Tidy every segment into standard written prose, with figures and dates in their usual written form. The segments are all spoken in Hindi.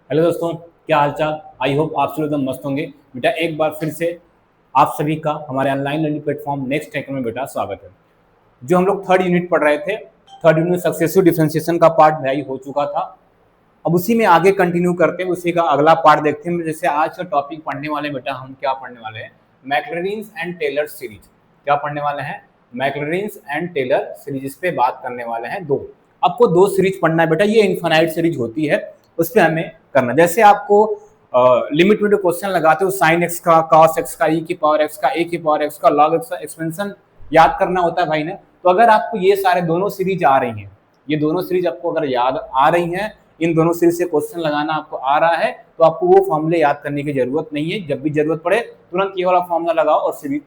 हेलो दोस्तों, क्या हालचाल। आई होप आप सब एकदम मस्त होंगे। बेटा एक बार फिर से आप सभी का हमारे online learning platform next tech में बेटा स्वागत है। जो हम लोग थर्ड यूनिट पढ़ रहे थे, थर्ड यूनिट सक्सेसिव डिफरेंशिएशन का पार्ट भाई हो चुका था। अब उसी में आगे कंटिन्यू करते हैं, उसी का अगला पार्ट देखते हैं। जैसे आज का टॉपिक पढ़ने वाले बेटा हम क्या पढ़ने वाले हैं, मैक्लॉरिन्स एंड टेलर सीरीज। क्या पढ़ने वाले हैं? मैक्लॉरिन्स एंड टेलर सीरीज। इस पे बात करने वाले हैं। दो आपको दो सीरीज पढ़ना है बेटा, ये इन्फाइनाइट सीरीज होती है, उस पर हमें करना। जैसे आपको लिमिट में जो क्वेश्चन लगाते हो साइन एक्स का, कॉस एक्स का, ई की पावर एक्स का, ए की पावर एक्स का, लॉग एक्स का एक्सपेंशन याद करना होता है भाई ने। तो अगर आपको ये सारे दोनों सीरीज आ रही हैं, ये दोनों सीरीज आपको अगर याद आ रही हैं, इन दोनों सीरीज से क्वेश्चन लगाना आपको आ रहा है, तो आपको वो फॉर्मूले याद करने की जरूरत नहीं है। जब भी जरूरत पड़े तुरंत ये वाला फॉर्मूला लगाओ और सीरीज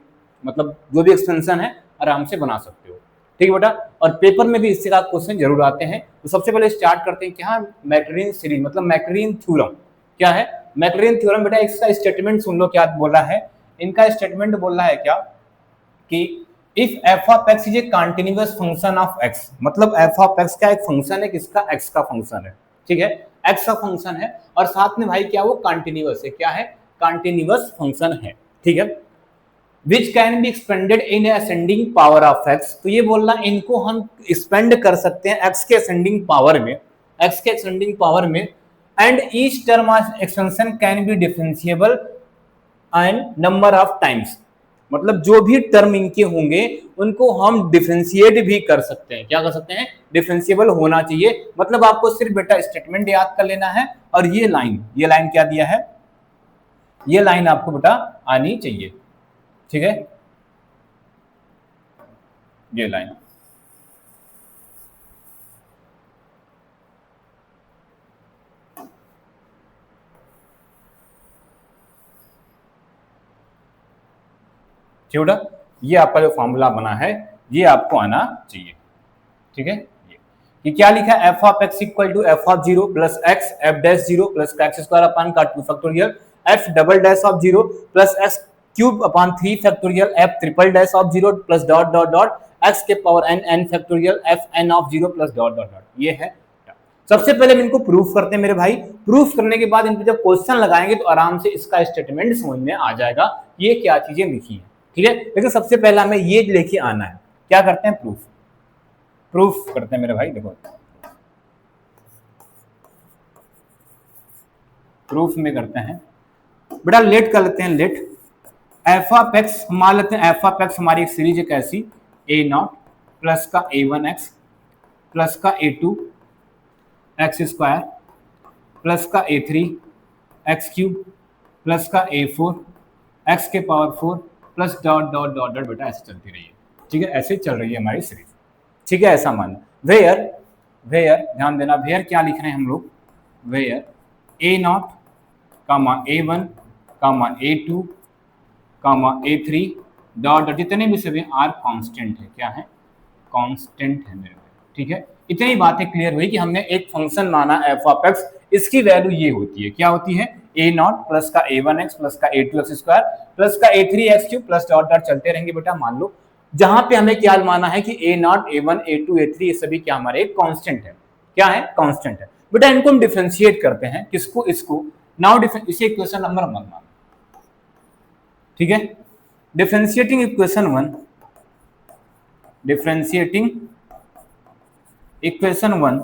मतलब जो भी एक्सपेंशन है आराम से बना सकते हो। ठीक है बेटा। और पेपर में भी इससे का क्वेश्चन जरूर आते हैं। तो सबसे पहले स्टार्ट करते हैं क्या मैक्लॉरिन सीरीज मतलब मैक्लॉरिन थ्योरम क्या है। मैक्लॉरिन थ्योरम बेटा इसका स्टेटमेंट सुन लो क्या बोल रहा है। इनका स्टेटमेंट बोल रहा है क्या कि if F of x is a continuous function of x, मतलब एफ ऑफ एक्स का एक फंक्शन है, किसका? एक्स का फंक्शन है। ठीक है, एक्स का फंक्शन है और साथ में भाई क्या वो कंटिन्यूअस है। क्या है? कंटिन्यूअस फंक्शन है। ठीक है, which can be expanded in ascending power of x. तो ये बोलना इनको हम एक्सपेंड कर सकते हैं एक्स के असेंडिंग पावर में, एक्स के असेंडिंग पावर में। And each term of expansion can be differentiable and number of times, मतलब जो भी टर्म इनके होंगे उनको हम डिफरेंशिएट भी कर सकते हैं। क्या कर सकते हैं? डिफरेंशिएबल होना चाहिए। मतलब आपको सिर्फ बेटा स्टेटमेंट याद कर लेना है और ये लाइन क्या दिया है, ये लाइन आपको बेटा आनी चाहिए। ठीक है, ये लाइन ठीक है, ये आपका जो फॉर्मूला बना है ये आपको आना चाहिए। ठीक है, ये क्या लिखा है? F of x equal to F of zero plus x F dash zero plus का एक्स स्क्वायर अपान का 2 factorial F double dash of zero plus x cube upon 3 factorial F triple dash of zero plus dot dot dot X के power N N factorial F N of zero plus dot dot dot. ये है। सबसे पहले हम इनको प्रूफ करते हैं मेरे भाई। प्रूफ करने के बाद इन पे जब क्वेश्चन लगाएंगे तो आराम से इसका स्टेटमेंट समझ में आ जाएगा ये क्या चीजें लिखी है। ठीक है, लेकिन सबसे पहले हमें ये लेके आना है। क्या करते हैं? प्रूफ करते हैं मेरे भाई। देखो प्रूफ में करते हैं बेटा, लेट कर लेते हैं। लेट एफ ऑफ एक्स मान लेते हैं। एफ ऑफ एक्स हमारी एक सीरीज है कैसी, ए नॉट प्लस का ए वन एक्स प्लस का A two X square plus का A three X cube plus का ए फोर एक्स के power four plus dot dot dot dot बेटा ऐसे चलती रही है। ठीक है, ऐसे चल रही है हमारी सीरीज। ठीक है, ऐसा मानना। वेयर वेयर ध्यान देना, वेयर क्या लिख रहे हैं हम लोग, where a naught comma a one comma a two comma a three dot dot जितने भी सभी आर कांस्टेंट है। क्या है? कांस्टेंट है मेरे भाई। ठीक है, इतनी बातें क्लियर हुई कि हमने एक फंक्शन माना एफ ऑफ एक्स, इसकी वैल्यू ये होती है। क्या होती है? ए नॉट प्लस का ए वन एक्स प्लस का A two X square plus का A three X cube plus dot dot चलते रहेंगे बेटा। मान लो जहां पे हमें क्या माना है कि A nought A one A two A three ये सभी क्या हमारे कांस्टेंट है। क्या है? कांस्टेंट है बेटा। इनको हम डिफरेंशिएट करते हैं, किसको? इसको। नाउ इसे इक्वेशन नंबर 1 मानो। ठीक है, differentiating equation 1, differentiating equation 1,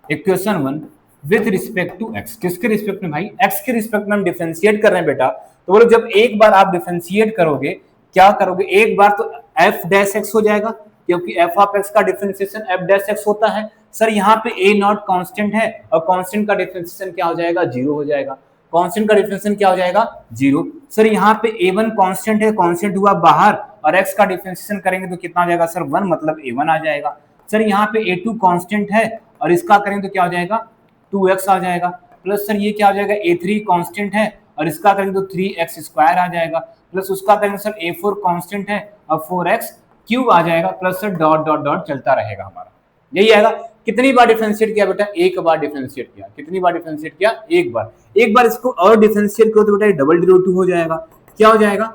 equation 1 with respect to x. किसके रिस्पेक्ट में भाई? एक्स के रिस्पेक्ट में हम डिफरेंशिएट कर रहे हैं बेटा। तो बोलो जब एक बार आप डिफरेंशिएट करोगे, क्या करोगे? एक बार तो एफ डैश एक्स हो जाएगा, क्योंकि एफ ऑफ एक्स का डिफरेंशिएशन एफ डैश एक्स होता है। सर यहाँ पे ए नॉट कांस्टेंट है और कांस्टेंट का डिफरेंशिएशन क्या हो जाएगा? जीरो हो जाएगा। कांस्टेंट का डिफरेंशिएशन क्या हो जाएगा? जीरो। सर यहाँ पे ए वन कांस्टेंट है, कांस्टेंट हुआ बाहर और एक्स का डिफरेंशिएशन करेंगे तो कितना आ जाएगा सर? 1, मतलब ए वन आ जाएगा। सर यहाँ पे ए टू कांस्टेंट है और इसका करेंगे तो क्या हो जाएगा? 2x आ जाएगा। प्लस सर ये क्या हो जाएगा? a3 कांस्टेंट है और इसका करेंगे तो 3x स्क्वायर आ जाएगा। प्लस उसका करेंगे सर a4 कांस्टेंट है और 4x क्यूब आ जाएगा। Plus sir dot dot dot चलता रहेगा हमारा। यही आएगा। कितनी बार डिफरेंशिएट किया बेटा? एक बार डिफरेंशिएट किया। कितनी बार डिफरेंशिएट किया? एक बार। एक बार इसको और डिफरेंशिएट करो तो बेटा डबल डेरिवेटिव हो जाएगा। क्या हो जाएगा?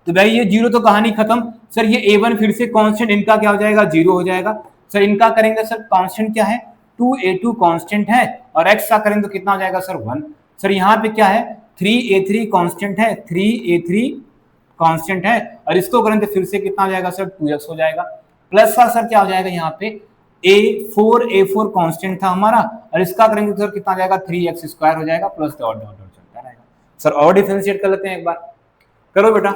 तो भाई ये जीरो तो कहानी खत्म। सर ये a1 फिर से कांस्टेंट, इनका क्या हो जाएगा? जीरो हो जाएगा। सर इनका करेंगे सर कांस्टेंट क्या है? 2a2 कांस्टेंट है और x का करेंगे तो कितना हो जाएगा सर 1। सर यहाँ पे क्या है 3a3 कांस्टेंट है, 3a3 कांस्टेंट है और इसको करें तो फिर से कितना हो जाएगा सर 2x हो जाएगा। प्लस का सर क्या हो जाएगा यहाँ पे a4 कांस्टेंट था हमारा और इसका करेंगे तो सर कितना हो जाएगा 3x स्क्वायर हो जाएगा प्लस डॉट डॉट डॉट चलता रहेगा। सर और डिफरेंशिएट कर लेते हैं एक बार, करो बेटा।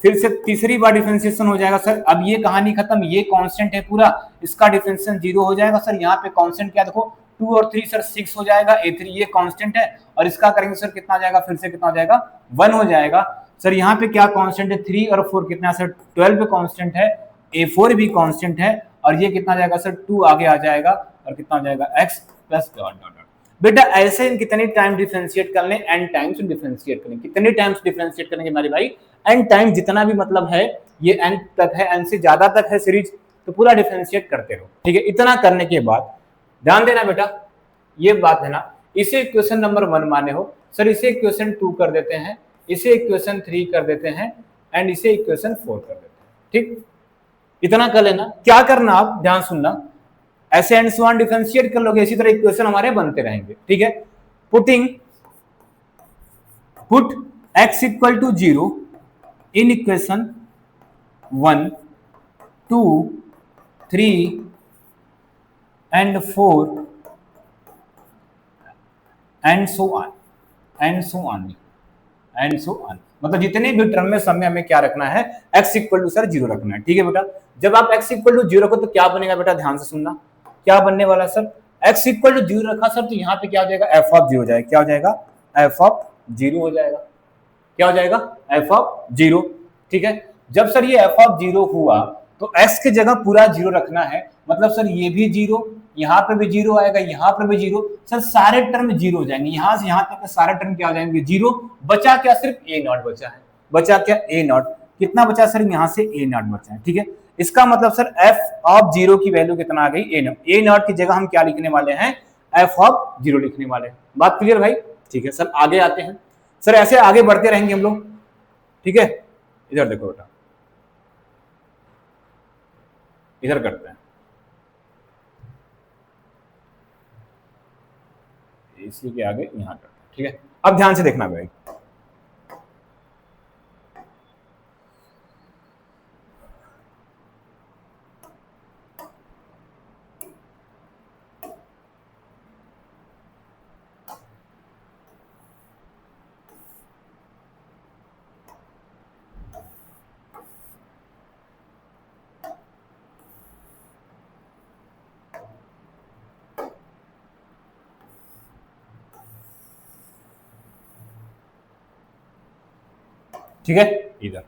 फिर से तीसरी बार डिफरेंशिएशन हो जाएगा सर। अब ये कहानी खत्म, ये कांस्टेंट है पूरा, इसका डिफरेंशिएशन 0 हो जाएगा सर। यहाँ पे कांस्टेंट क्या देखो 2 और 3 सर 6 हो जाएगा, a3 ये कांस्टेंट है और इसका करेंगे सर कितना हो जाएगा, फिर से कितना हो जाएगा 1 हो जाएगा। सर यहाँ पे क्या कांस्टेंट है 3 और 4 कितना सर 12 कांस्टेंट है, a4 भी कांस्टेंट है और ये कितना जाएगा सर 2 आगे आ जाएगा और कितना हो जाएगा x प्लस डॉट डॉट। बेटा ऐसे इन कितने टाइम डिफरेंशिएट कर लें, n टाइम्स डिफरेंशिएट करें। कितने टाइम्स डिफरेंशिएट करेंगे हमारे भाई, n टाइम, जितना भी मतलब है ये n तक है, n से ज्यादा तक है सीरीज तो पूरा डिफरेंशिएट करते रहो, ठीक है। इतना करने के बाद ध्यान देना बेटा, ये बात है ना, इसे इक्वेशन नंबर 1 माने हो सर, इसे इक्वेशन 2 कर देते हैं, इसे इक्वेशन 3 कर देते हैं एंड इसे इक्वेशन 4 कर देते हैं, ठीक। इतना कर लेना। क्या करना आप ध्यान सुनना, ऐसे एंड सो ऑन डिफरेंशिएट कर लोगे, इसी तरह इक्वेशन हमारे बनते रहेंगे, ठीक है। Put x equal to 0 in equation 1 2 3 and 4 and so on. मतलब जितने भी टर्म में समय हमें क्या रखना है, x इक्वल टू सर 0 रखना है, ठीक है बेटा। जब आप x इक्वल टू 0 रखो तो क्या बनेगा बेटा, ध्यान से सुनना, क्या बनने वाला सर, x इक्वल टू 0 रखा सर तो यहाँ पे क्या हो जाएगा f ऑफ 0 हो जाएगा, क्या हो जाएगा f ऑफ 0 हो जाएगा, क्या हो जाएगा f ऑफ 0, ठीक है। जब सर ये f ऑफ 0 हुआ तो x की जगह पूरा 0 रखना है, मतलब सर ये भी 0, यहाँ पे भी 0 आएगा, यहाँ पे भी 0, सर सारे टर्म 0 हो जाएंगे, यहाँ से यहाँ तक सारे टर्म क्या हो जाएंगे 0। बचा क्या, सिर्फ a0 बचा है, बचा क्या a0, कितना बचा सर, यहाँ से a0 बचा है, ठीक है। इसका मतलब सर f ऑफ 0 की वैल्यू कितना आ गई a0, a0 की जगह हम क्या लिखने वाले हैं, f ऑफ 0 लिखने वाले हैं। बात क्लियर भाई, ठीक है। सर आगे आते हैं, सर ऐसे आगे बढ़ते रहेंगे हम लोग, ठीक है। इधर देखो बेटा, इधर करते हैं, इसी के आगे यहाँ करते हैं, ठीक है। अब ध्यान से देखना भाई, ठीक है। इधर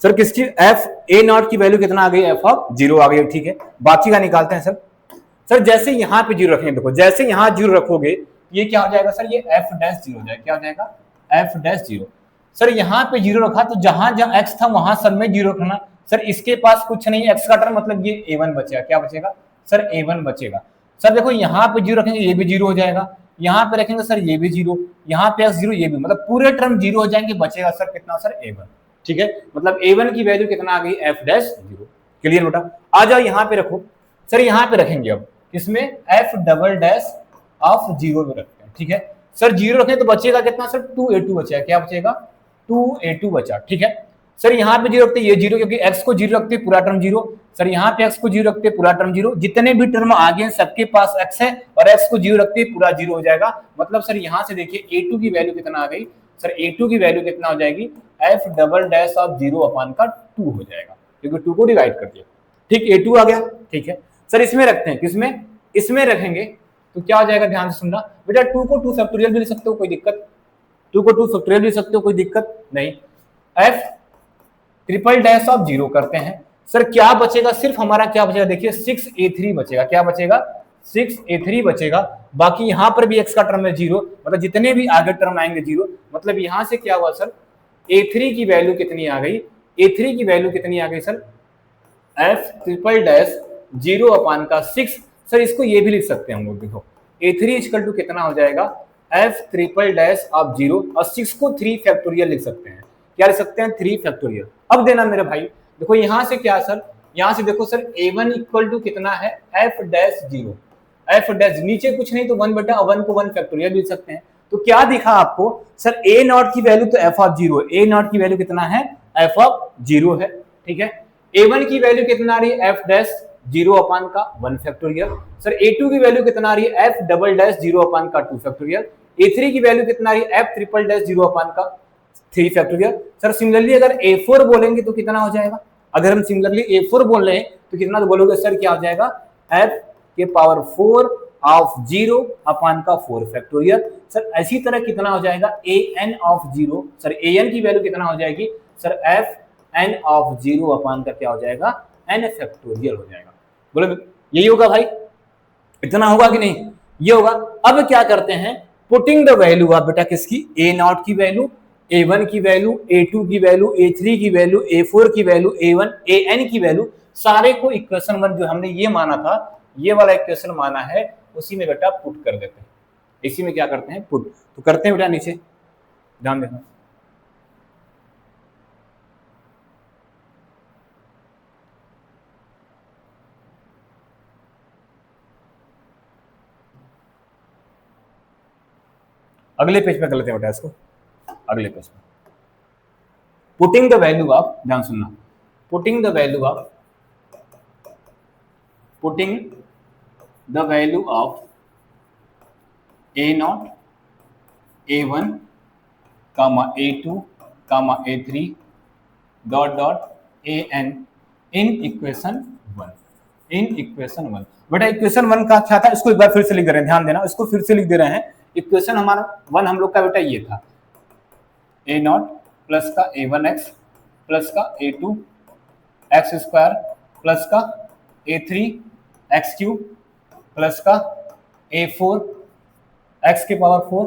सर किसकी f a0 की वैल्यू कितना आ गई, f ऑफ 0 आ गई, ठीक है। बाकी का निकालते हैं सर। सर जैसे यहाँ पे 0 रखेंगे, देखो जैसे यहाँ 0 रखोगे ये क्या हो जाएगा सर, ये f डैश 0 हो जाएगा, क्या हो जाएगा f डैश 0। सर यहाँ पे 0 रखा तो जहां जहां x था वहां सब में 0 रखना। सर इसके पास कुछ नहीं है x का टर्म, मतलब ये a1 बचेगा, क्या बचेगा सर a1 बचेगा। सर देखो यहाँ पे 0 रखेंगे ये भी 0 हो जाएगा, यहाँ पे रखेंगे सर ये भी 0, यहाँ पे x 0 ये भी, मतलब पूरे टर्म 0 हो जाएंगे, बचेगा सर कितना सर a1, ठीक है। मतलब a1 की वैल्यू कितना आ गई f डैश 0। क्लियर बेटा, आ जाओ यहाँ पे रखो। सर यहाँ पे रखेंगे अब किसमें, f डबल डैश ऑफ 0 में रखते हैं, ठीक है। सर 0 रखें तो बचेगा कितना सर 2a2 बचेगा, क्या बचेगा 2a2 बचा, ठीक है। सर यहाँ पे 0 रखते ये 0, क्योंकि x को 0 रखते पूरा टर्म 0। सर यहाँ पे x को 0 रखते पूरा टर्म 0, जितने भी टर्म आगे हैं सबके पास x है और x को 0 रखते पूरा 0 हो जाएगा। मतलब सर यहाँ से देखिए a2 की वैल्यू कितना आ गई सर, a2 की वैल्यू कितना हो जाएगी, f double dash of 0 upon का 2 हो जाएगा, क्योंकि 2 को डिवाइड कर दिया, ठीक, a2 आ गया, ठीक है। सर इसमें रखते हैं, किसमें, इसमें रखेंगे तो क्या हो जाएगा, ध्यान से सुनना बेटा। 2 को 2 फैक्टोरियल भी लिख सकते हो, कोई दिक्कत, 2 को 2 फैक्टोरियल भी लिख सकते हो, कोई दिक्कत नहीं। f ट्रिपल डैश ऑफ 0 करते हैं, सर क्या बचेगा, सिर्फ हमारा क्या बचेगा, देखिए 6a3 बचेगा, क्या बचेगा 6a3 बचेगा। बाकी यहाँ पर भी x का टर्म है 0, मतलब जितने भी आगे टर्म आएंगे 0। मतलब यहाँ से क्या हुआ सर, a3 की वैल्यू कितनी आ गई, a3 की वैल्यू कितनी आ गई sir, f triple dash 0 upon का 6। सर इसको ये भी लिख सकते हैं हम लोग, देखो a3 इक्वल टू कितना हो जाएगा, f ट्रिपल डैश ऑफ 0 और 6 को 3 फैक्टोरियल लिख सकते हैं, क्या लिख सकते हैं 3 फैक्टोरियल। अब देना मेरे भाई, देखो यहाँ से क्या सर, यहाँ से देखो सर a1 इक्वल टू कितना है f डैश 0, एफ डैश, नीचे कुछ नहीं तो 1 बटा 1 को 1 फैक्टोरियल लिख सकते हैं। तो क्या दिखा आपको सर, ए नॉट की वैल्यू तो एफ ऑफ 0, ए नॉट की वैल्यू कितना है, एफ ऑफ 0 है, ठीक है। a1 की वैल्यू कितना आ रही है, एफ डैश 0 अपान का 1 फैक्टोरियल। सर a2 की वैल्यू कितना आ रही है, एफ डबल डैश 0 अपान का 2 फैक्टोरियल। a3 की वैल्यू कितना आ रही है, एफ ट्रिपल डैश 0 अपान का 3 फैक्टोरियल। सर सिमिलरली अगर a4 बोलेंगे तो कितना हो जाएगा, अगर हम सिमिलरली a4 बोल रहे हैं तो कितना तो बोलोगे सर, क्या हो जाएगा, f के पावर 4 ऑफ 0 अपान का 4 फैक्टोरियल। सर इसी तरह कितना हो जाएगा, an ऑफ 0, सर an की वैल्यू कितना हो जाएगी sir, f n of 0 upon का क्या हो जाएगा, n फैक्टोरियल हो जाएगा। बोलो यही होगा भाई, इतना होगा कि नहीं, ये होगा। अब क्या करते हैं, पुटिंग द वैल्यू आप बेटा किसकी, a नॉट की वैल्यू, a1 की वैल्यू, a2 की वैल्यू, a3 की वैल्यू, a4 की वैल्यू, a1 an की वैल्यू, सारे को इक्वेशन 1 जो हमने ये माना था, ये वाला इक्वेशन माना है, उसी में बेटा पुट कर देते हैं। इसी में क्या करते हैं, पुट। तो करते हैं बेटा, नीचे ध्यान देना, अगले पेज पे कर लेते हैं बेटा इसको, अगले पेज पे। पुटिंग द वैल्यू ऑफ, ध्यान सुनना, putting the value of, putting the value of a not, a1, a2, a3 dot dot an in equation 1, in equation 1। बेटा इक्वेशन 1 का क्या था, इसको एक बार फिर से लिख दे रहे हैं, ध्यान देना, इसको फिर से लिख दे रहे हैं। इक्वेशन हमारा 1 हम लोग का बेटा ये था, a नॉट प्लस का a1x प्लस का a2 एक्स स्क्वायर प्लस का a3 एक्स क्यूब प्लस का a4 एक्स के पावर 4,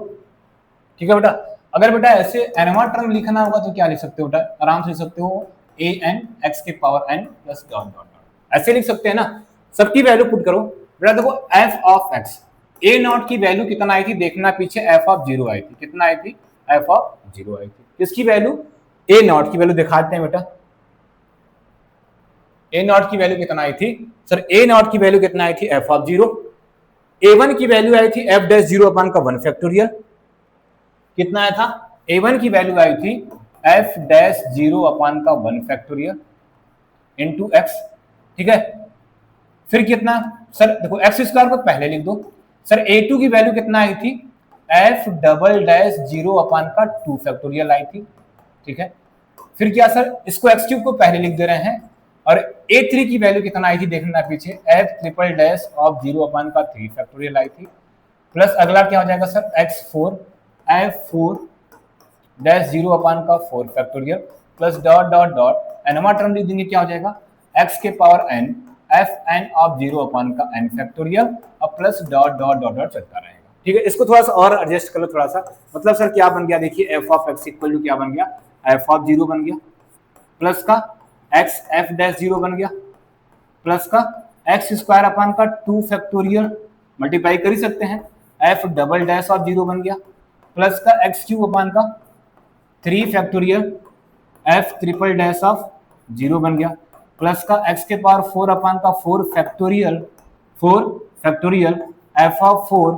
ठीक है बेटा। अगर बेटा ऐसे एनवा टर्म लिखना होगा तो क्या लिख सकते हो बेटा, आराम से लिख सकते हो an एक्स के power n plus dot dot dot, ऐसे लिख सकते हैं ना। सबकी वैल्यू पुट करो बेटा, देखो f of x, a not की वैल्यू कितना आई थी, देखना पीछे f ऑफ 0 आई थी, कितना आई थी, f ऑफ 0 आई थी। किसकी वैल्यू, a नॉट की वैल्यू दिखाते हैं बेटा, a नॉट की वैल्यू कितना आई थी सर, a नॉट की वैल्यू कितना आई थी, f ऑफ 0। a1 की वैल्यू आई थी f डैश 0 अपान का 1 फैक्टोरियल, कितना आया था, a1 की वैल्यू आई थी f डैश 0 अपान का 1 फैक्टोरियल इनटू x, ठीक है। फिर कितना सर, देखो x स्क्वायर को पहले लिख दो। सर a2 की वैल्यू कितना आई थी, f डबल डैश 0 अपान का 2 फैक्टोरियल आई थी, ठीक है। फिर क्या सर, इसको x क्यूब को पहले लिख दे रहे हैं, और a3 की वैल्यू कितना आई थी देखना पीछे, f triple dash of 0 upon का 3 फैक्टोरियल आई थी, प्लस अगला क्या हो जाएगा sir, x4 f4 dash 0 upon का 4 factorial plus dot dot dot एनवा टर्म लिख देंगे, क्या हो जाएगा, x के power n F N of 0 upon का n फैक्टोरियल और plus dot dot dot dot चलता रहेगा, ठीक है। इसको थोड़ा सा और एडजस्ट कर लो थोड़ा सा, मतलब सर क्या बन गया, देखिए f of x equal to क्या बन गया, f ऑफ 0 बन गया, प्लस का x f डैश 0 बन गया, प्लस का x स्क्वायर अपान का 2 फैक्टोरियल, मल्टीप्लाई कर ही सकते हैं, f डबल डैश ऑफ 0 बन गया, प्लस का x क्यूब अपान का 3 factorial, f triple dash of 0 बन गया, प्लस का x के पावर 4 अपान का 4 फैक्टोरियल f ऑफ 4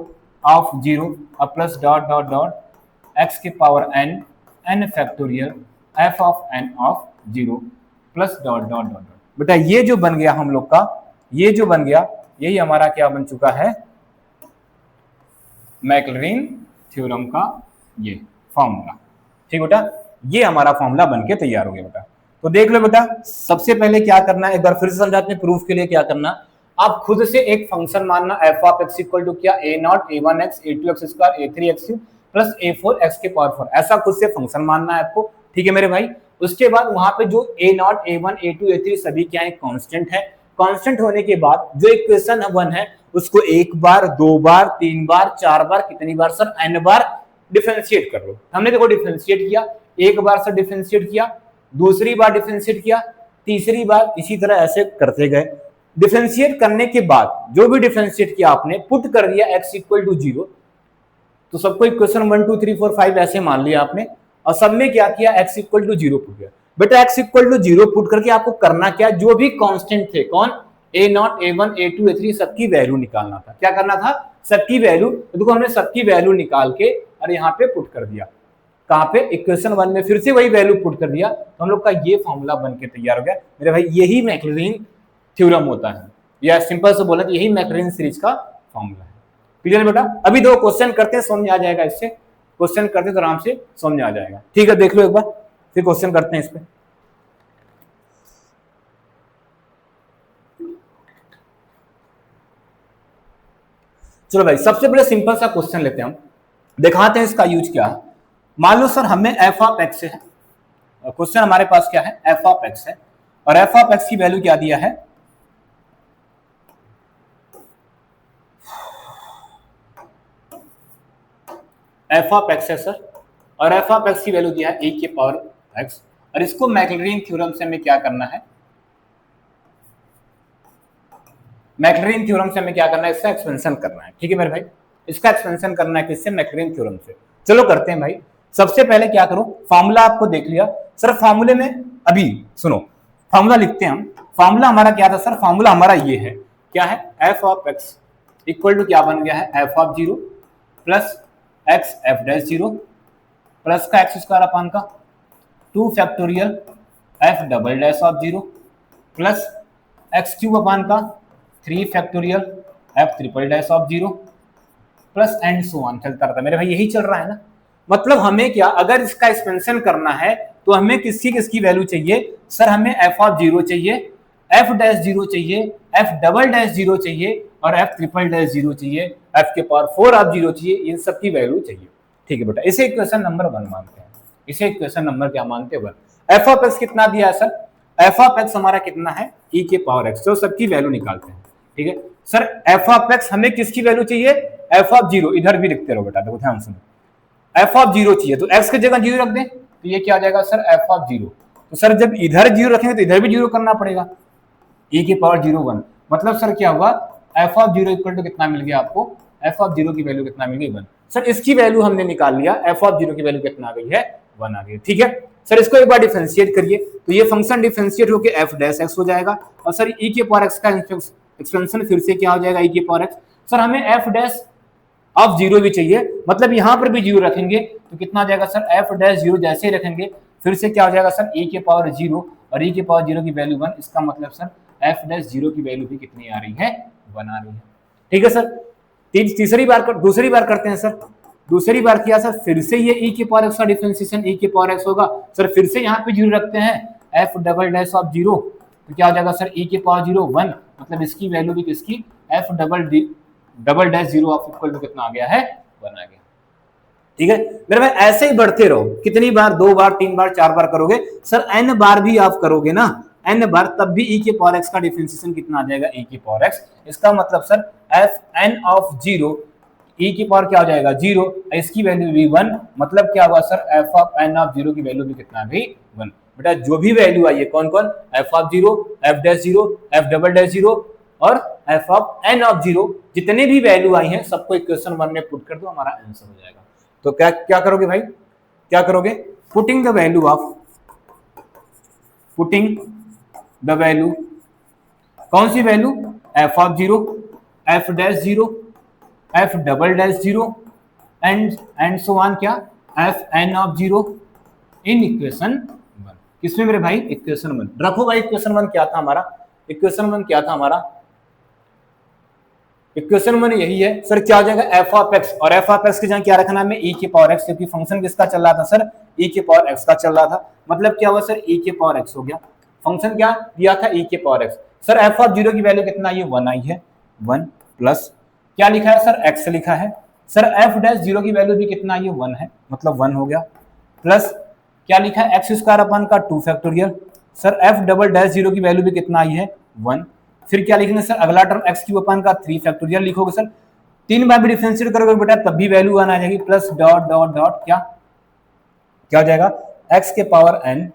ऑफ 0 और plus dot dot dot x के power n factorial f of n of 0 plus dot dot dot dot. बेटा ये जो बन गया हम लोग का, ये जो बन गया, यही हमारा क्या बन चुका है, मैक्लरिन थ्योरम का ये फॉर्मूला, ठीक बेटा, ये हमारा फॉर्मूला बन के तैयार हो गया बेटा। तो देख लो बेटा, सबसे पहले क्या करना है, एक बार फिर से समझाते हैं, प्रूफ के लिए क्या करना, आप खुद से एक फंक्शन मानना f of x equal to क्या, a naught a1x a2x square a3x cube plus a4x के पावर 4, ऐसा खुद से फंक्शन मानना है आपको, ठीक है मेरे भाई। उसके बाद वहां पे जो a not a1 a2 a3 सभी क्या है, कांस्टेंट है। कांस्टेंट होने के बाद जो इक्वेशन 1 है उसको एक बार, दो बार, तीन बार, चार बार, कितनी बार सर, n बार डिफरेंशिएट कर लो। हमने देखो डिफरेंशिएट किया, एक बार सर डिफरेंशिएट किया, दूसरी बार डिफरेंशिएट किया, तीसरी बार, इसी तरह ऐसे करते गए। डिफरेंशिएट करने के बाद जो भी डिफरेंशिएट किया आपने, पुट कर दिया x इक्वल टू 0, तो सबको इक्वेशन 1 2 3 4 5 ऐसे मान लिया आपने, और सब में क्या किया, x इक्वल टू 0 पुट किया। बेटा x इक्वल टू 0 पुट करके आपको करना क्या, जो भी कांस्टेंट थे, कौन, A nought A one A two A three सबकी वैल्यू निकालना था। क्या करना था? सबकी वैल्यू। देखो हमने सबकी वैल्यू निकाल के और यहाँ पे पुट कर दिया। कहाँ पे? इक्वेशन 1 में फिर से वही वैल्यू पुट कर दिया, तो हम लोग का ये फॉर्मूला बन के तैयार हो गया मेरे भाई। यही मैक्लॉरिन थ्योरम होता है, या सिंपल से बोला तो यही मैक्लॉरिन सीरीज का फॉर्मूला है। क्लियर बेटा? अभी दो क्वेश्चन करते हैं, समझ आ जाएगा। इससे क्वेश्चन करते तो आराम से समझ आ जाएगा। ठीक है, देख लो एक बार, फिर क्वेश्चन करते हैं इस पे। चलो भाई, सबसे पहले सिंपल सा क्वेश्चन लेते हैं हम, दिखाते हैं इसका यूज क्या है। मान लो सर हमें एफ ऑफ एक्स है, क्वेश्चन हमारे पास क्या है? एफ ऑफ एक्स है, और एफ ऑफ एक्स की वैल्यू क्या दिया है? एफ ऑफ एक्स है सर, और एफ ऑफ एक्स की वैल्यू दिया है ए के पावर एक्स, और इसको मैक्लॉरिन थ्योरम से हमें क्या करना है? मैक्लॉरिन थ्योरम से हमें क्या करना है? इसका एक्सपेंशन करना है। ठीक है मेरे भाई, इसका एक्सपेंशन करना है किससे? मैक्लॉरिन थ्योरम से। चलो करते हैं भाई। सबसे पहले क्या करो, फॉर्मूला आपको देख लिया सर। फॉर्मूले में अभी सुनो, फॉर्मूला लिखते हैं हम। फॉर्मूला हमारा क्या था सर? फॉर्मूला हमारा ये है, क्या है? F of x equal to क्या बन गया है? F of zero plus x F dash zero plus का एक्स स्क्वायर अपान का 2 factorial F double dash of zero plus x cube upon का 3 factorial F triple dash of zero plus and so on चलता रहता है मेरे भाई। यही चल रहा है ना? मतलब हमें क्या, अगर इसका एक्सपेंशन करना है तो हमें किसकी किसकी वैल्यू चाहिए सर? हमें एफ ऑफ जीरो चाहिए, एफ डैश जीरो चाहिए, एफ डबल डैश जीरो चाहिए, और एफ ट्रिपल डैश जीरो चाहिए, एफ के पावर 4 ऑफ जीरो चाहिए। इन सब की वैल्यू चाहिए। ठीक है बेटा, इसे इक्वेशन नंबर 1 मानते हैं। इसे इक्वेशन नंबर क्या मानते हैं? 1। एफ ऑफ एक्स कितना दिया है सर? एफ ऑफ एक्स हमारा कितना है? ई के पावर एक्स। तो सबकी वैल्यू निकालते हैं। ठीक है सर, एफ ऑफ एक्स हमें किसकी वैल्यू चाहिए? F of zero. इधर भी लिखते रहो बेटा, देखो ध्यान सुनो। एफ ऑफ जीरो चाहिए तो एक्स की जगह जीरो रख दें, तो ये क्या आ जाएगा सर? F of zero. तो सर जब इधर जीरो रखेंगे तो इधर भी जीरो करना पड़ेगा। ई की पावर जीरो 1, मतलब सर क्या हुआ? F of zero equal to कितना मिल गया आपको? एफ ऑफ जीरो की वैल्यू कितना मिल गई? 1। सर इसकी वैल्यू हमने निकाल लिया, एफ ऑफ जीरो की वैल्यू कितना आ गई है? 1 आ गई। ठीक है सर, इसको एक बार डिफरेंशिएट करिए, तो ये फंक्शन डिफरेंशिएट होकर एफ डैश एक्स हो जाएगा, और सर ई के पावर एक्स का एक्सपेंशन फिर से क्या हो जाएगा? ई के पावर एक्स। सर हमें एफ डैश ऑफ जीरो भी चाहिए, मतलब यहां पर भी जीरो रखेंगे तो कितना आ जाएगा सर? एफ डैश जीरो जैसे ही रखेंगे फिर से क्या हो जाएगा सर? ई के पावर जीरो, और ई के पावर जीरो की वैल्यू 1। इसका मतलब सर एफ डैश जीरो की वैल्यू भी कितनी आ रही है? 1 आ रही है। ठीक है सर, तीसरी बार दूसरी बार करते हैं सर। दूसरी बार किया सर, फिर से ये ई के पावर एक्स का डिफरेंशिएशन ई के पावर एक्स होगा। सर फिर से यहाँ पे जीरो रखते हैं, F double dash of zero, तो क्या हो जाएगा सर? ई के पावर जीरो 1, मतलब इसकी वैल्यू भी किसकी? F double dash zero of equal to कितना आ गया है? 1 आ गया। ठीक है मेरे भाई, ऐसे ही बढ़ते रहो। कितनी बार? 2 बार, 3 बार, 4 बार करोगे सर, n बार भी आप करोगे ना, n बार, तब भी ई के पावर एक्स का डिफरेंशिएशन कितना आ जाएगा? ई के पावर एक्स। इसका मतलब sir F N of zero, E की पावर क्या हो जाएगा? 0, इसकी वैल्यू भी 1, मतलब क्या हुआ sir? F of N of zero की वैल्यू भी कितना आ गई? 1। बेटा जो भी वैल्यू आई है, कौन कौन? F of zero, F dash zero, F double dash zero और F of N of zero, जितने भी वैल्यू आई हैं सबको इक्वेशन 1 में पुट कर दो, हमारा आंसर हो जाएगा। तो क्या क्या करोगे भाई? क्या करोगे? पुटिंग द वैल्यू कौन सी value? F of zero, F dash zero, F double dash zero and so on, क्या? F N of zero in equation 1। किसमें मेरे भाई? इक्वेशन 1 रखो भाई। इक्वेशन 1 क्या था हमारा? इक्वेशन 1 क्या था हमारा? इक्वेशन 1 यही है सर। क्या हो जाएगा? एफ ऑफ एक्स, और एफ ऑफ एक्स की जगह क्या रखना है? ई के पावर एक्स, क्योंकि फंक्शन किसका चल रहा था सर? ई के पावर एक्स का चल रहा था। मतलब क्या हुआ सर? ई के पावर एक्स हो गया। फंक्शन क्या दिया था? ई के power x. Sir f of zero की वैल्यू कितना? ये 1 आई है। 1 प्लस क्या लिखा है सर? एक्स लिखा है। सर एफ डैश जीरो की वैल्यू भी कितना? ये 1 है, मतलब 1 हो गया। प्लस क्या लिखा है? एक्स स्क्वायर अपन का 2 factorial. Sir F double dash zero की वैल्यू भी कितना आई है? 1। फिर क्या लिखेंगे सर? अगला टर्म एक्स क्यूब अपन का 3 फैक्टोरियल लिखोगे सर। 3 बार भी डिफरेंशिएट करोगे बेटा तब भी वैल्यू 1 आ जाएगी। प्लस डॉट डॉट डॉट क्या हो जाएगा? एक्स के पावर n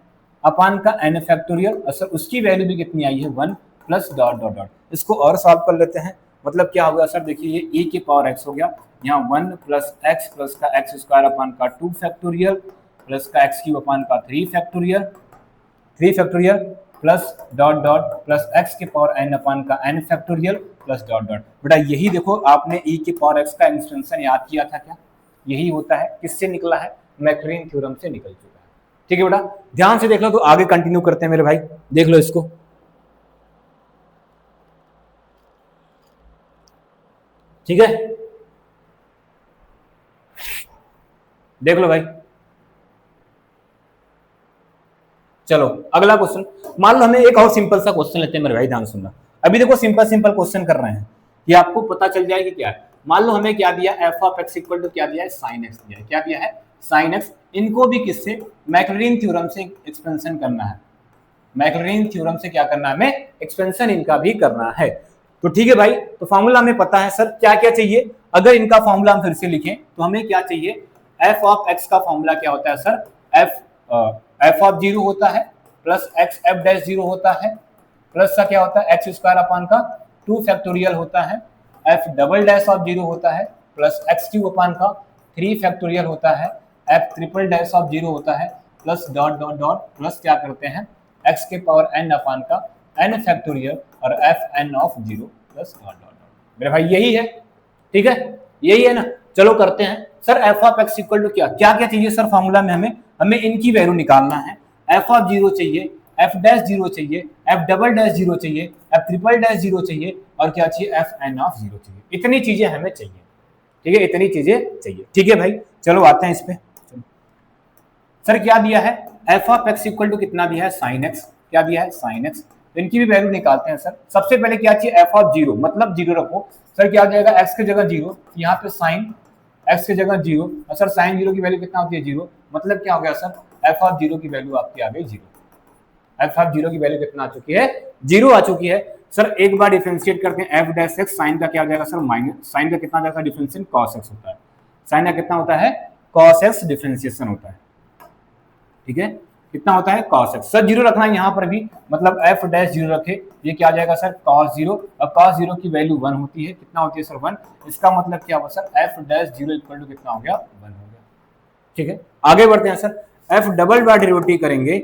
अपान का n फैक्टोरियल, सर उसकी वैल्यू भी कितनी आई है? 1 प्लस डॉट डॉट डॉट। इसको और सॉल्व कर लेते हैं। मतलब क्या होगा सर? देखिए ये e के पावर x हो गया, यहाँ 1 प्लस एक्स प्लस का एक्स स्क्वायर अपान का 2 फैक्टोरियल प्लस का एक्स क्यूब अपान का 3 factorial plus dot dot plus x के पावर n अपान का n factorial plus dot dot. बेटा यही देखो आपने e के पावर x का एक्सटेंशन याद किया था क्या, यही होता है, किससे निकला है, मैक्लॉरिन थ्योरम से निकल चुका है। ठीक है बेटा, ध्यान से देख लो, तो आगे कंटिन्यू करते हैं मेरे भाई, देख लो इसको। ठीक है, देख लो भाई। चलो अगला क्वेश्चन, मान लो हमें एक और सिंपल सा क्वेश्चन लेते हैं मेरे भाई, ध्यान सुनना। अभी देखो सिंपल सिंपल क्वेश्चन कर रहे हैं, ये आपको पता चल जाएगी क्या है। मान लो हमें क्या दिया, f of x equal to क्या दिया है, साइन एक्स दिया है। क्या दिया है, साइन एक्स। इनको भी किससे, मैक्लॉरिन थ्योरम से एक्सपेंशन करना है। मैक्लॉरिन थ्योरम से क्या करना है, हमें एक्सपेंशन इनका भी करना है। तो ठीक है भाई, तो फॉर्मूला हमें पता है सर, क्या क्या चाहिए। अगर इनका फॉर्मूला हम फिर से लिखें तो हमें क्या चाहिए, एफ ऑफ एक्स का फॉर्मूला क्या होता है सर, एफ ऑफ जीरो होता है plus x F dash zero होता है, प्लस का क्या होता है, एक्स स्क्वायर अपान का 2 फैक्टोरियल होता है, F double dash of zero होता है प्लस एक्स क्यूब अपान का 3 फैक्टोरियल होता है, F triple dash of zero होता है plus dot dot dot plus क्या करते हैं, एक्स के पावर n अपान का n फैक्टोरियल और f N of zero plus dot dot dot. मेरे भाई यही है, ठीक है, यही है ना। चलो करते हैं sir, f of x equal to क्या क्या क्या चाहिए सर फॉर्मूला में, हमें इनकी वैल्यू निकालना है। एफ ऑफ जीरो चाहिए, एफ डैश जीरो चाहिए, एफ डबल डैश जीरो चाहिए, एफ ट्रिपल डैश जीरो चाहिए और क्या चाहिए, एफ एन ऑफ जीरो चाहिए। इतनी चीजें हमें चाहिए, ठीक है, इतनी चीजें चाहिए। ठीक है भाई, चलो आते हैं इस पे। सर क्या दिया है, F of x equal to कितना दिया है, साइन एक्स। क्या दिया है, साइन एक्स। तो इनकी भी वैल्यू निकालते हैं सर। सबसे पहले क्या चाहिए, एफ ऑफ जीरो, मतलब जीरो रखो। सर क्या हो जाएगा, एक्स की जगह जीरो, यहाँ पे साइन एक्स की जगह जीरो, और सर साइन जीरो की वैल्यू कितना होती है, जीरो। मतलब क्या हो गया सर, एफ ऑफ जीरो की वैल्यू आपकी आ गई जीरो। एफ ऑफ जीरो की वैल्यू कितना आ चुकी है, जीरो आ चुकी है। सर एक बार डिफरेंशिएट करते हैं, एफ डैश एक्स, साइन का क्या हो जाएगा सर, माइनस, साइन का कितना जाएगा डिफरेंशिएशन, कॉस एक्स होता है। साइन का कितना होता है, कॉस एक्स डिफरेंशिएशन होता है। ठीक है, कितना होता है, कॉस एक्स। सर जीरो रखना है यहाँ पर भी, मतलब एफ डैश जीरो रखे, ये क्या आ जाएगा सर, कॉस जीरो। और कॉस जीरो की वैल्यू वन होती है, कितना होती है सर, वन। इसका मतलब क्या हुआ sir, f dash zero equal to कितना हो गया, वन हो गया। ठीक है, आगे बढ़ते हैं सर। एफ डबल बार डेरिवेटिव करेंगे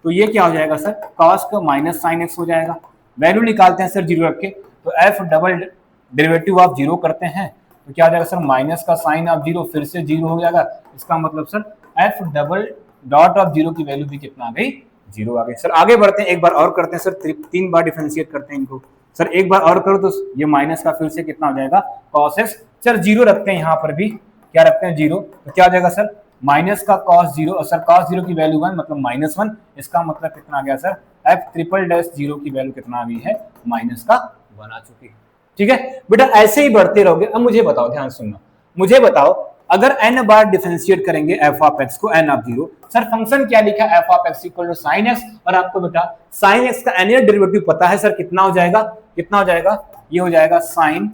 तो ये क्या हो जाएगा सर, कॉस का माइनस साइन एक्स हो जाएगा। वैल्यू निकालते हैं सर जीरो रख के, तो F double derivative of zero करते हैं तो क्या हो जाएगा सर, माइनस का साइन ऑफ जीरो फिर से जीरो हो जाएगा। इसका मतलब sir F double dot of zero की वैल्यू भी कितना आ गई, जीरो आ गई। सर आगे बढ़ते हैं, एक बार और करते हैं सर, तीन बार डिफरेंशिएट करते हैं इनको। सर एक बार और करो तो ये माइनस का फिर से कितना हो जाएगा, कॉस एक्स। सर जीरो रखते हैं यहाँ पर भी, क्या रखते हैं, जीरो। तो क्या हो जाएगा सर, माइनस का कॉस जीरो, और सर कॉस जीरो की वैल्यू वन, मतलब माइनस वन। इसका मतलब कितना आ गया sir, F triple dash zero की वैल्यू कितना आ गई है, माइनस का वन आ चुकी है। ठीक है बेटा, ऐसे ही बढ़ते रहोगे। अब मुझे बताओ, ध्यान सुनना, मुझे बताओ अगर n बार डिफरेंशिएट करेंगे एफ ऑफ एक्स को, n of zero, sir function क्या लिखा है, F of x equal to sine x. और आपको बेटा साइन एक्स का एनुअल डेरिवेटिव पता है सर, कितना हो जाएगा, कितना हो जाएगा, ये हो जाएगा sine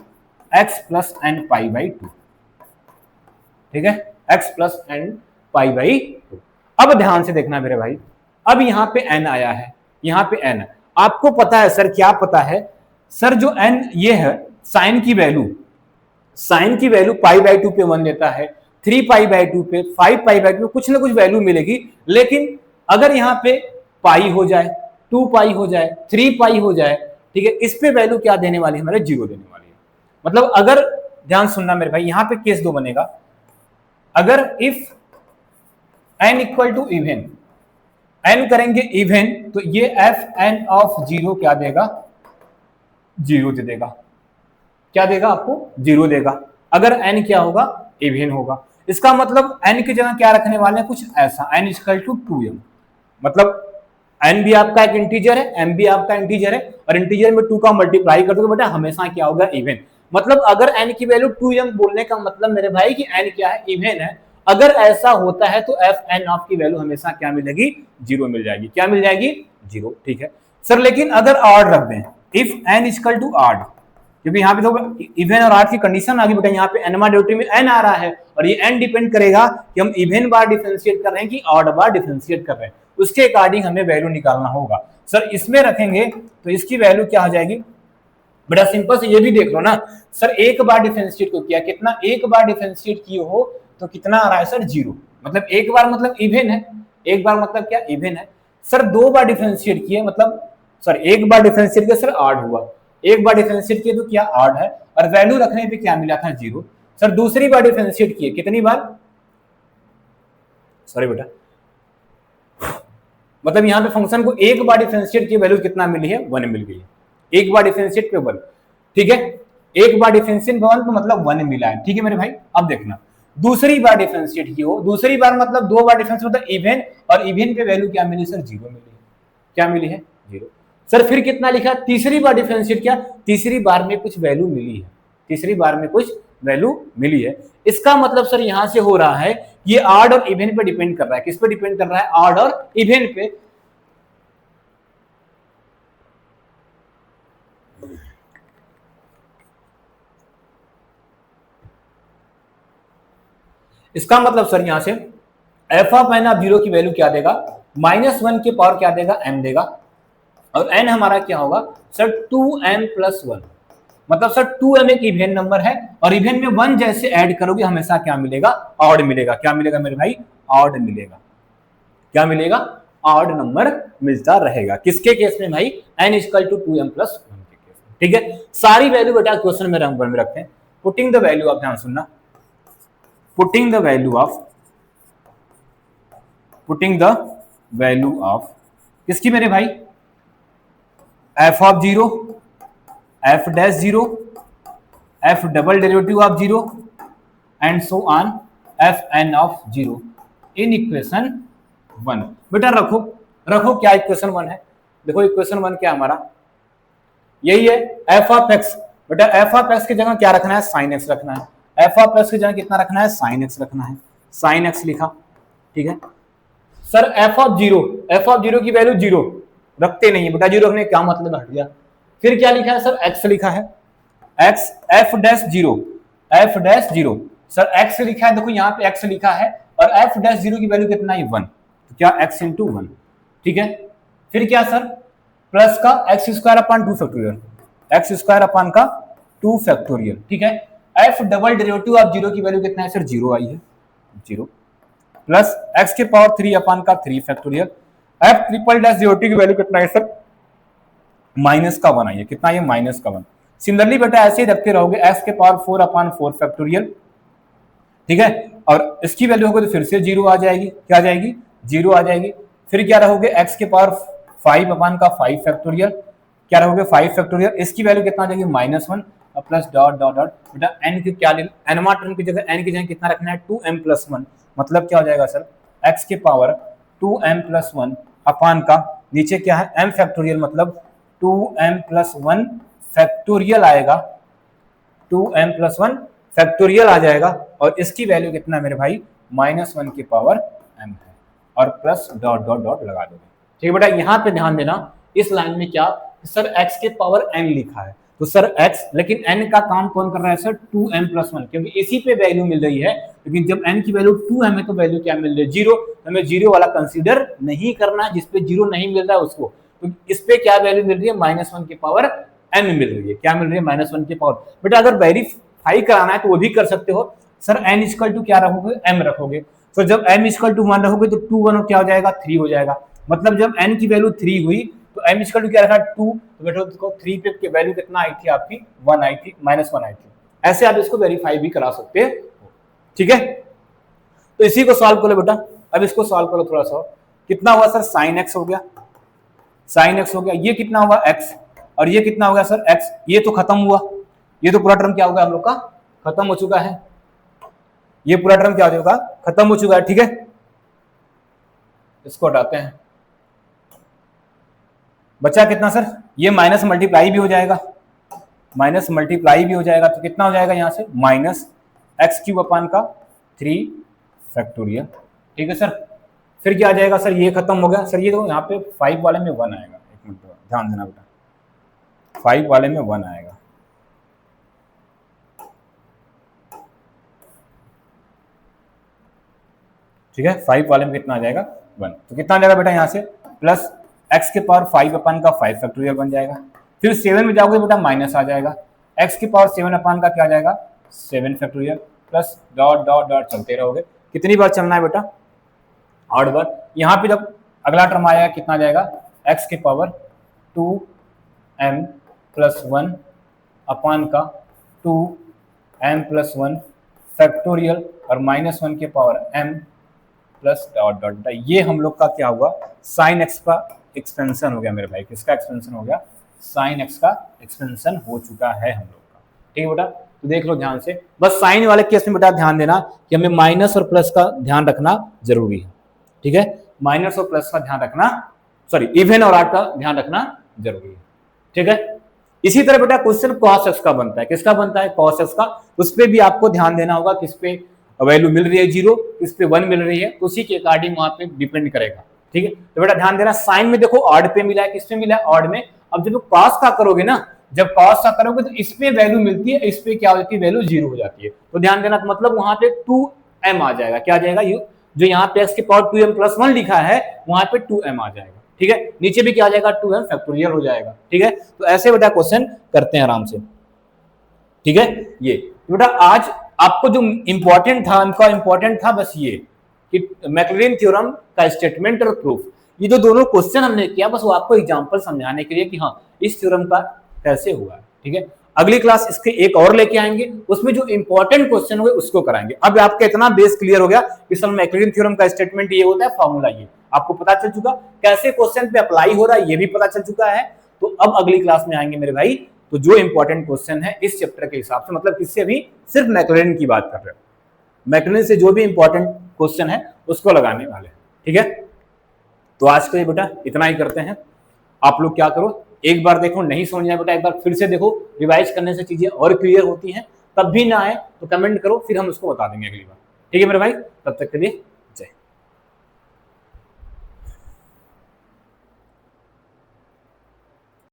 x plus n pi by two. ठीक है, x plus n pi by two. अब ध्यान से देखना मेरे भाई, अब यहाँ पे n आया है, यहाँ पे n है। आपको पता है सर, क्या पता है सर, जो n ये है, साइन की वैल्यू, साइन की वैल्यू पाई बाई टू पे वन देता है, 3 पाई बाई टू पे, 5 पाई बाई टू पे, कुछ ना कुछ वैल्यू मिलेगी। लेकिन अगर यहाँ पे पाई हो जाए, 2 पाई हो जाए, 3 पाई हो जाए, ठीक है, इस पे वैल्यू क्या देने वाली है, हमारे जीरो देने वाली है। मतलब अगर, ध्यान सुनना मेरे भाई, यहाँ पे केस दो बनेगा। अगर if n equal to even, n करेंगे इवन, तो ये एफ एन ऑफ जीरो क्या देगा, जीरो दे देगा। क्या देगा आपको, जीरो देगा। अगर n क्या होगा, इवन होगा। इसका मतलब n की जगह क्या रखने वाले हैं, कुछ ऐसा, n इक्वल टू 2m। मतलब n भी आपका एक इंटीजर है, m भी आपका इंटीजर है, और इंटीजर में 2 का मल्टीप्लाई कर दोगे बेटा, हमेशा क्या होगा, इवन। मतलब अगर n की वैल्यू 2m बोलने का मतलब मेरे भाई कि n क्या है, इवन है। अगर ऐसा होता है तो एफ एन ऑफ की वैल्यू हमेशा क्या मिलेगी, जीरो मिल जाएगी। क्या मिल जाएगी, जीरो। ठीक है सर, लेकिन अगर ऑड रख दें, if n equal to odd, क्योंकि यहाँ पे तो इवन और ऑड की कंडीशन आ गई बेटा, यहाँ पे n बार डेरिवेटिव में n आ रहा है, और ये n डिपेंड करेगा कि हम इवन बार डिफरेंशिएट कर रहे हैं कि ऑड बार डिफरेंशिएट कर रहे हैं, उसके अकॉर्डिंग हमें वैल्यू निकालना होगा। सर इसमें रखेंगे तो इसकी वैल्यू क्या हो जाएगी बेटा, सिंपल से ये भी देख लो ना सर, एक बार डिफरेंशिएट को किया, कितना, एक बार डिफरेंशिएट किए हो तो कितना आ रहा है सर, जीरो। मतलब एक बार मतलब इवन है, एक बार मतलब क्या, इवन है। सर 2 बार डिफरेंशिएट किए, मतलब सर 1 बार डिफरेंशिएट किया सर 8 हुआ, 1 बार डिफरेंशिएट किए तो क्या 8 है, और वैल्यू रखने पे क्या मिला था 0। सर दूसरी बार डिफरेंशिएट किए, कितनी बार, सॉरी बेटा, मतलब यहाँ पे फंक्शन को 1 बार डिफरेंशिएट किए, वैल्यू कितना मिली है 1 मिल गई है, 1 बार डिफरेंशिएट पे 1, ठीक है, 1 बार डिफरेंशिएट पे 1 तो मतलब 1 मिला है, ठीक है मेरे भाई। अब देखना दूसरी बार डिफरेंशिएट की हो, दूसरी बार मतलब 2 बार डिफरेंशिएट मतलब इवन, और इवन पे वैल्यू क्या मिली सर 0 मिली है, क्या मिली है 0। सर फिर कितना लिखा, तीसरी बार डिफरेंशिएट किया, तीसरी बार में कुछ वैल्यू मिली है, तीसरी बार में कुछ वैल्यू मिली है। इसका मतलब सर यहां से हो रहा है ये ऑड और इवन पे डिपेंड कर रहा है, किस पे डिपेंड कर रहा है, ऑड और इवन पे। इसका मतलब सर यहां से एफ ऑफ एन ऑफ 0 की वैल्यू क्या देगा, -1 के पावर क्या देगा m देगा, और n हमारा क्या होगा सर 2m+1, मतलब सर 2m एक इवेन नंबर है, और इवेन में 1 जैसे ऐड करोगे हमेशा क्या मिलेगा, ऑड मिलेगा। क्या मिलेगा मेरे भाई, ऑड मिलेगा। क्या मिलेगा, ऑड नंबर मिलता रहेगा। किसके केस में भाई, n = 2m+1 के केस में, ठीक है। सारी वैल्यू बेटा क्वेश्चन में रखते हैं। पुटिंग द वैल्यू ऑफ, ध्यान सुनना, पुटिंग द वैल्यू ऑफ किसकी मेरे भाई, f of 0, f dash 0, f double derivative of 0 and so on f n of 0 in equation 1। बेटा रखो क्या इक्वेशन 1 है, देखो इक्वेशन 1 क्या हमारा यही है, f of x। बेटा f of x की जगह क्या रखना है, sin x रखना है, f of x की जगह कितना रखना है, sin x रखना है, sin x लिखा, ठीक है। सर f of 0 की वैल्यू 0 रखते नहीं है बेटा, 0 रखने क्या मतलब हट गया। फिर क्या लिखा है सर, x लिखा है, x f dash 0 sir x लिखा है, देखो यहाँ पे x लिखा है, और f डैश 0 की वैल्यू कितना है 1, तो क्या x × 1, ठीक है। फिर क्या सर, प्लस का x² अपान 2 फैक्टोरियल, x² अपान का 2 फैक्टोरियल, ठीक है। f डबल डेरिवेटिव ऑफ 0 की वैल्यू कितना है सर 0 आई है, 0 प्लस x के पावर 3 अपान का 3 फैक्टोरियल, f ट्रिपल डैश 0 की वैल्यू कितना है सर -1 आई है, कितना ये -1। सिमिलरली बेटा ऐसे ही रखते रहोगे, x के पावर 4 अपान 4 फैक्टोरियल, ठीक है, और इसकी वैल्यू होगी तो फिर से 0 आ जाएगी, क्या आ जाएगी 0 आ जाएगी। फिर क्या रहोगे, x के पावर 5 अपान का 5 फैक्टोरियल, क्या रहोगे 5 फैक्टोरियल, इसकी वैल्यू कितना आ जाएगी -1 और प्लस डॉट डॉट डॉट, बेटा n की क्या nवां टर्म की जगह n की जगह कितना रखना है 2m+1, मतलब क्या हो जाएगा सर x के पावर 2m+1 अपान का नीचे क्या है m फैक्टोरियल, मतलब 2m+1 फैक्टोरियल आएगा, 2m+1 फैक्टोरियल आ जाएगा, और इसकी वैल्यू कितना मेरे भाई -1 की पावर m है, और प्लस डॉट डॉट डॉट लगा दोगे, ठीक है बेटा। यहाँ पे ध्यान देना, इस लाइन में क्या सर x के पावर n लिखा है, तो सर x, लेकिन n का काम कौन कर रहा है सर 2m+1, क्योंकि इसी पे वैल्यू मिल रही है, लेकिन जब n की वैल्यू 2m है तो वैल्यू क्या मिल रही है 0, हमें 0 वाला कंसीडर नहीं करना है, जिसपे 0 नहीं मिल रहा है उसको, तो इस पे क्या वैल्यू मिल रही है -1 की पावर n मिल रही है, क्या मिल रही है -1 की पावर। बेटा अगर वेरीफाई कराना है तो वो भी कर सकते हो, सर n = क्या रखोगे, m रखोगे, तो जब m = 1 रखोगे तो 2 1 क्या हो जाएगा 3 हो जाएगा, मतलब जब n की वैल्यू 3 हुई तो m = क्या रखा 2, तो बेटा देखो 3 पे वैल्यू कितना आई थी आपकी 1 आई थी, -1 आई थी। ऐसे आप इसको वेरीफाई भी करा सकते हो, ठीक है। तो इसी को सॉल्व करो बेटा, अब इसको सॉल्व करो थोड़ा सा, कितना हुआ सर sin x हो गया, sin x हो गया, ये कितना हुआ x, और ये कितना हो गया सर x, ये तो खत्म हुआ, ये तो पूरा टर्म क्या होगा हम लोग का खत्म हो चुका है, ये पूरा टर्म क्या हो जाएगा खत्म हो चुका है, ठीक है। इसको हटाते हैं, बचा कितना सर, ये माइनस मल्टीप्लाई भी हो जाएगा, तो कितना हो जाएगा यहाँ से -x³ अपान का 3 फैक्टोरियल, ठीक है सर। फिर क्या आ जाएगा सर, ये खत्म हो गया सर, ये तो यहाँ पे 5 वाले में 1 आएगा, एक मिनट ध्यान देना बेटा, 5 वाले में 1 आएगा, ठीक है, 5 वाले में कितना आ जाएगा 1, तो कितना आ जाएगा बेटा यहाँ से प्लस x के पावर 5 अपान का 5 फैक्टोरियल बन जाएगा। फिर 7 में जाओगे बेटा माइनस आ जाएगा, x के पावर 7 अपान का क्या आ जाएगा 7 factorial, plus dot dot dot चलते रहोगे, कितनी बार चलना है बेटा 8 बार। यहाँ पे जब अगला टर्म आएगा कितना आ जाएगा, x के पावर 2m+1 अपान का 2m+1 फैक्टोरियल और -1 के power m plus dot dot dot. ये हम लोग का क्या हुआ, साइन एक्स का एक्सपेंशन हो गया मेरे भाई। किसका एक्सपेंशन हो गया, साइन एक्स का एक्सपेंशन हो चुका है हम लोग का। ठीक है बेटा, तो देख लो ध्यान से, बस साइन वाले केस में बेटा ध्यान देना कि हमें माइनस और प्लस का ध्यान रखना जरूरी है। ठीक है, माइनस और प्लस का ध्यान रखना, सॉरी इवन और आड का ध्यान रखना जरूरी है। ठीक है, इसी तरह बेटा क्वेश्चन cos x का बनता है। किसका बनता है, cos x का। उस पर भी आपको ध्यान देना होगा, किस पे वैल्यू मिल रही है 0, किस पे 1 मिल रही है, तो उसी के अकॉर्डिंग वहां पे डिपेंड करेगा। ठीक है, तो बेटा ध्यान देना, साइन में देखो ऑड पे मिला है, किस पे मिला है, ऑड में। अब जब cos का करोगे ना, जब cos का करोगे तो इस पे वैल्यू मिलती है, इस पे क्या हो जाती है, वैल्यू 0 हो जाती है। तो ध्यान देना, तो मतलब वहां पे 2m आ जाएगा। क्या आ जाएगा, जो यहाँ पे x के पावर 2m+1 लिखा है वहां पे 2m आ जाएगा। ठीक है, नीचे भी क्या आ जाएगा, 2m फैक्टोरियल हो जाएगा। ठीक है, तो ऐसे बेटा क्वेश्चन करते हैं आराम से। ठीक है, ये बेटा आज आपको जो इंपॉर्टेंट था, इनका इंपॉर्टेंट था बस ये कि मैक्लॉरिन थ्योरम का स्टेटमेंट और प्रूफ, ये जो दोनों क्वेश्चन हमने किया बस वो आपको एग्जांपल समझाने के लिए कि हाँ इस थ्योरम का कैसे हुआ। ठीक है, अगली क्लास इसके एक और लेके आएंगे, उसमें जो इंपॉर्टेंट क्वेश्चन हुए उसको कराएंगे। अब आपका इतना बेस क्लियर हो गया कि सर मैक्लॉरिन थ्योरम का स्टेटमेंट ये होता है, फॉर्मूला ये आपको पता चल चुका, कैसे क्वेश्चन पे अप्लाई हो रहा है ये भी पता चल चुका है। तो अब अगली क्लास में आएंगे मेरे भाई, तो जो इंपॉर्टेंट क्वेश्चन है इस चैप्टर के हिसाब से, मतलब किससे भी सिर्फ मैक्लॉरिन की बात कर रहे हो, मैक्लॉरिन से जो भी इंपॉर्टेंट क्वेश्चन है उसको लगाने वाले। ठीक है, तो आज के बेटा इतना ही करते हैं। आप लोग क्या करो, एक बार देखो, नहीं समझ आए बेटा एक बार फिर से देखो, रिवाइज करने से चीजें और क्लियर होती हैं। तब भी ना आए तो कमेंट करो, फिर हम उसको बता देंगे अगली बार। ठीक है मेरे भाई, तब तक के लिए